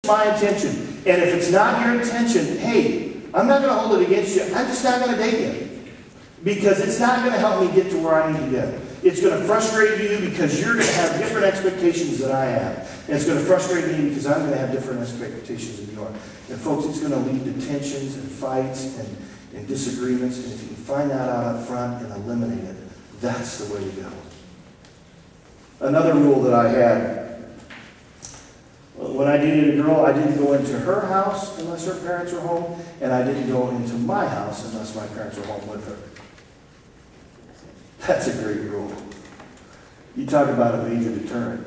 my intention. And if it's not your intention, hey, I'm not going to hold it against you. I'm just not going to date you. Because it's not going to help me get to where I need to get. It's going to frustrate you because you're going to have different expectations than I have. And it's going to frustrate me because I'm going to have different expectations than you are. And folks, it's going to lead to tensions and fights and disagreements. And if you can find that out up front and eliminate it, that's the way to go. Another rule that I had, when I dated a girl, I didn't go into her house unless her parents were home, and I didn't go into my house unless my parents were home with her. That's a great rule. You talk about a major deterrent.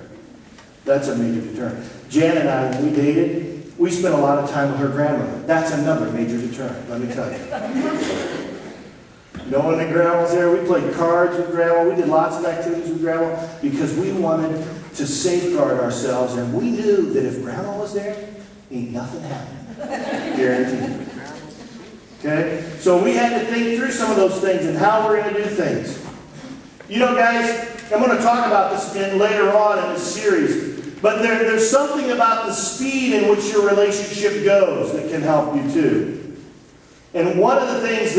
That's a major deterrent. Jan and I, when we dated, we spent a lot of time with her grandmother. That's another major deterrent, let me tell you. Knowing that Grandma was there, we played cards with Grandma. We did lots of activities with Grandma because we wanted to safeguard ourselves, and we knew that if Grandma was there, ain't nothing happening. Guaranteed. Okay? So we had to think through some of those things and how we're going to do things. You know, guys, I'm going to talk about this later on in this series, but there's something about the speed in which your relationship goes that can help you too. And one of the things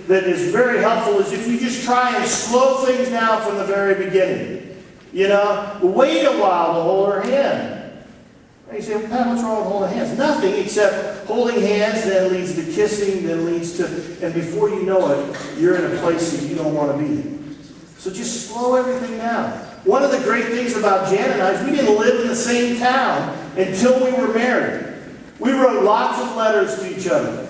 that is very helpful is if you just try and slow things down from the very beginning. You know, wait a while to hold her hand. And you say, well, Pat, what's wrong with holding hands? Nothing except holding hands then leads to kissing, then leads to, and before you know it, you're in a place that you don't want to be. So just slow everything down. One of the great things about Jan and I is we didn't live in the same town until we were married. We wrote lots of letters to each other.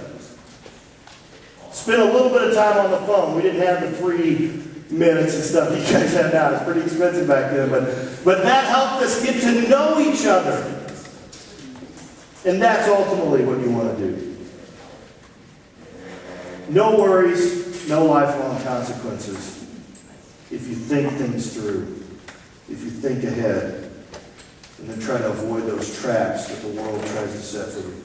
Spent a little bit of time on the phone. We didn't have the free minutes and stuff you guys have now. It's pretty expensive back then. But that helped us get to know each other. And that's ultimately what you want to do. No worries, no lifelong consequences. If you think things through, if you think ahead, and then try to avoid those traps that the world tries to set for you.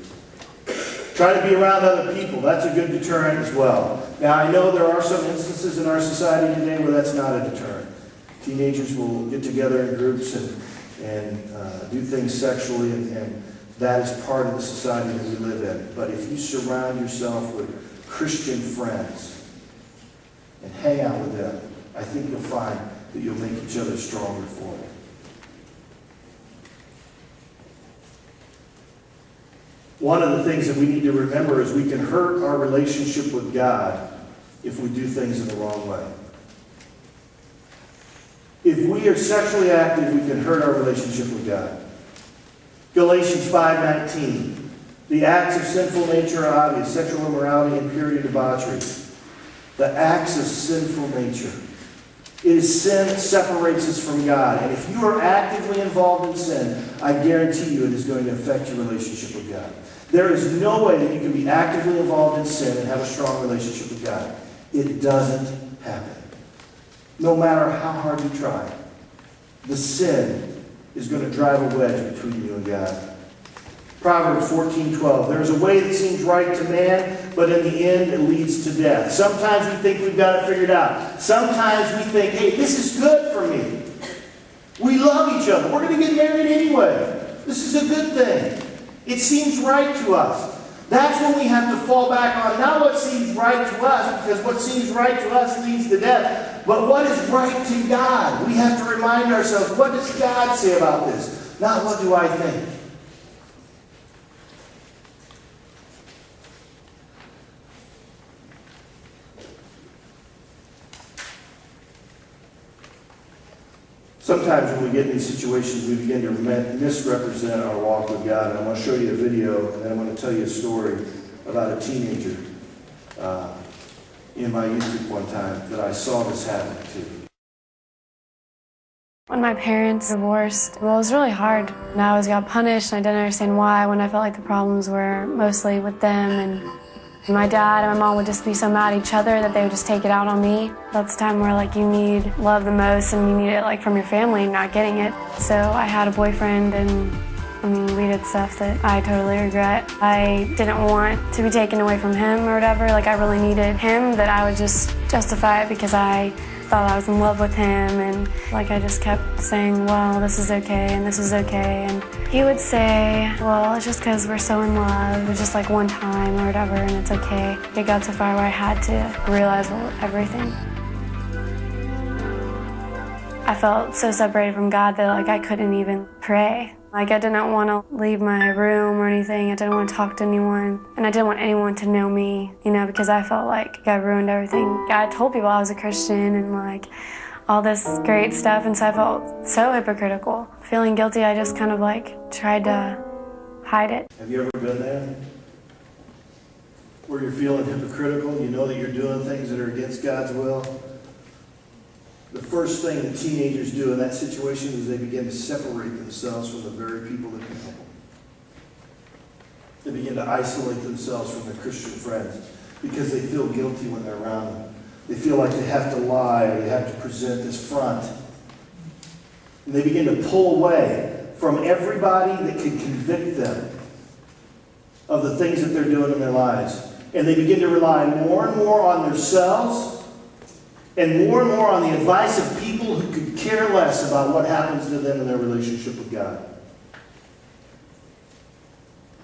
Try to be around other people. That's a good deterrent as well. Now, I know there are some instances in our society today where that's not a deterrent. Teenagers will get together in groups and do things sexually, and that is part of the society that we live in. But if you surround yourself with Christian friends and hang out with them, I think you'll find that you'll make each other stronger for it. One of the things that we need to remember is we can hurt our relationship with God if we do things in the wrong way. If we are sexually active, we can hurt our relationship with God. Galatians 5:19. The acts of sinful nature are obvious: sexual immorality, impurity, debauchery. The acts of sinful nature. It is sin that separates us from God. And if you are actively involved in sin, I guarantee you it is going to affect your relationship with God. There is no way that you can be actively involved in sin and have a strong relationship with God. It doesn't happen. No matter how hard you try, the sin is going to drive a wedge between you and God. Proverbs 14:12. There is a way that seems right to man, but in the end it leads to death. Sometimes we think we've got it figured out. Sometimes we think, hey, this is good for me. We love each other. We're going to get married anyway. This is a good thing. It seems right to us. That's when we have to fall back on not what seems right to us, because what seems right to us leads to death, but what is right to God. We have to remind ourselves, what does God say about this? Not what do I think. Sometimes when we get in these situations, we begin to misrepresent our walk with God. And I want to show you a video, and then I want to tell you a story about a teenager in my youth group one time that I saw this happen to. When my parents divorced, well, it was really hard. And I always got punished, and I didn't understand why, when I felt like the problems were mostly with them. And my dad and my mom would just be so mad at each other that they would just take it out on me. That's the time where you need love the most, and you need it from your family and not getting it. So I had a boyfriend, and we did stuff that I totally regret. I didn't want to be taken away from him or whatever. I really needed him, that I would just justify it because I thought I was in love with him, and I just kept saying, well, this is okay and this is okay, and He would say, well, it's just because we're so in love. It was just like one time or whatever, and it's okay. It got so far where I had to realize everything. I felt so separated from God that like I couldn't even pray. Like I didn't want to leave my room or anything. I didn't want to talk to anyone. And I didn't want anyone to know me, because I felt like God ruined everything. I told people I was a Christian and like all this great stuff, and so I felt so hypocritical. Feeling guilty, I just kind of like tried to hide it. Have you ever been there? Where you're feeling hypocritical, you know that you're doing things that are against God's will? The first thing that teenagers do in that situation is they begin to separate themselves from the very people that can help them. They begin to isolate themselves from their Christian friends because they feel guilty when they're around them. They feel like they have to lie or they have to present this front. And they begin to pull away from everybody that can convict them of the things that they're doing in their lives. And they begin to rely more and more on themselves and more on the advice of people who could care less about what happens to them in their relationship with God.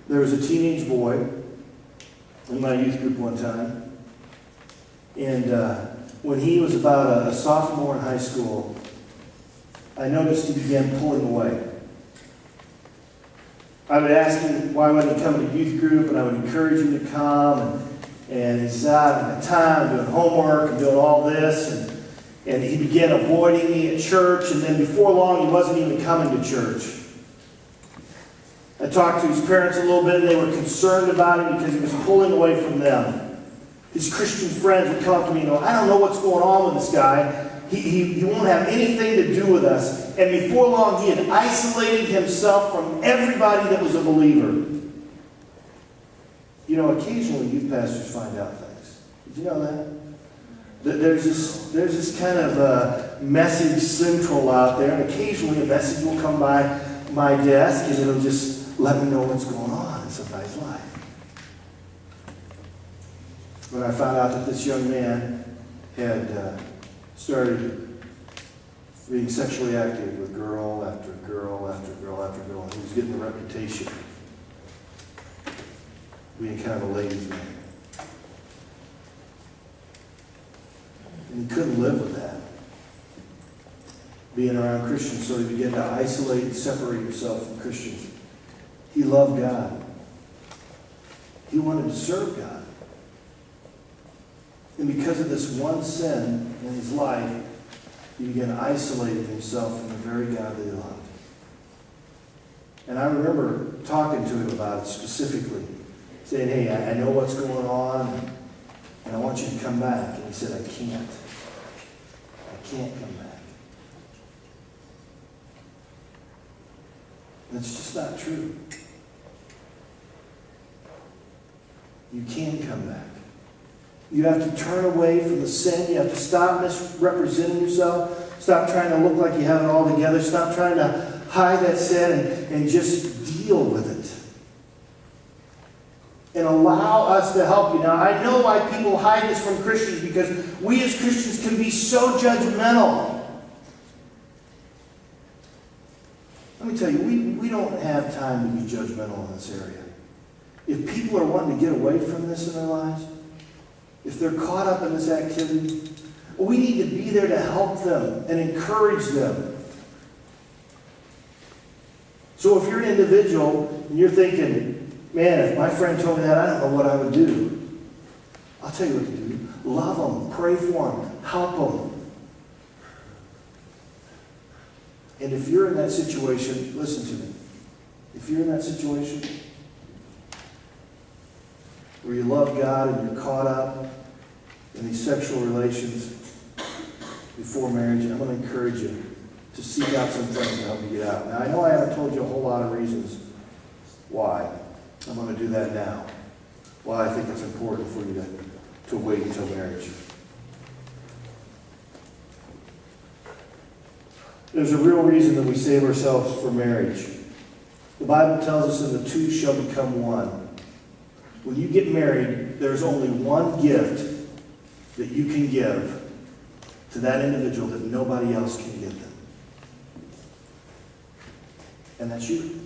There was a teenage boy in my youth group one time. And when he was about a sophomore in high school, I noticed he began pulling away. I would ask him why wouldn't he come to youth group, and I would encourage him to come. And he said, I don't have time, I'm doing homework, I'm doing all this. And he began avoiding me at church, and then before long he wasn't even coming to church. I talked to his parents a little bit, and they were concerned about him because he was pulling away from them. His Christian friends would come up to me and go, I don't know what's going on with this guy. He won't have anything to do with us. And before long, he had isolated himself from everybody that was a believer. Occasionally youth pastors find out things. Did you know that? There's this kind of message central out there, and occasionally a message will come by my desk, and it'll just let me know what's going on in somebody's life. When I found out that this young man had started being sexually active with girl after girl after girl after girl, and he was getting a reputation being kind of a ladies' man. And he couldn't live with that, being around Christians, so he began to isolate and separate himself from Christians. He loved God. He wanted to serve God. And because of this one sin in his life, he began isolating himself from the very God that he loved. And I remember talking to him about it specifically, saying, hey, I know what's going on, and I want you to come back. And he said, I can't. I can't come back. And it's just not true. You can come back. You have to turn away from the sin. You have to stop misrepresenting yourself. Stop trying to look like you have it all together. Stop trying to hide that sin and just deal with it. And allow us to help you. Now, I know why people hide this from Christians, because we as Christians can be so judgmental. Let me tell you, we don't have time to be judgmental in this area. If people are wanting to get away from this in their lives, if they're caught up in this activity, we need to be there to help them and encourage them. So if you're an individual and you're thinking, man, if my friend told me that, I don't know what I would do. I'll tell you what to do. Love them, pray for them, help them. And if you're in that situation, listen to me. If you're in that situation where you love God and you're caught up in these sexual relations before marriage, I'm going to encourage you to seek out some friends to help you get out. Now, I know I haven't told you a whole lot of reasons why. I'm going to do that now. Why I think it's important for you to wait until marriage. There's a real reason that we save ourselves for marriage. The Bible tells us that the two shall become one. When you get married, there's only one gift that you can give to that individual that nobody else can give them. And that's you.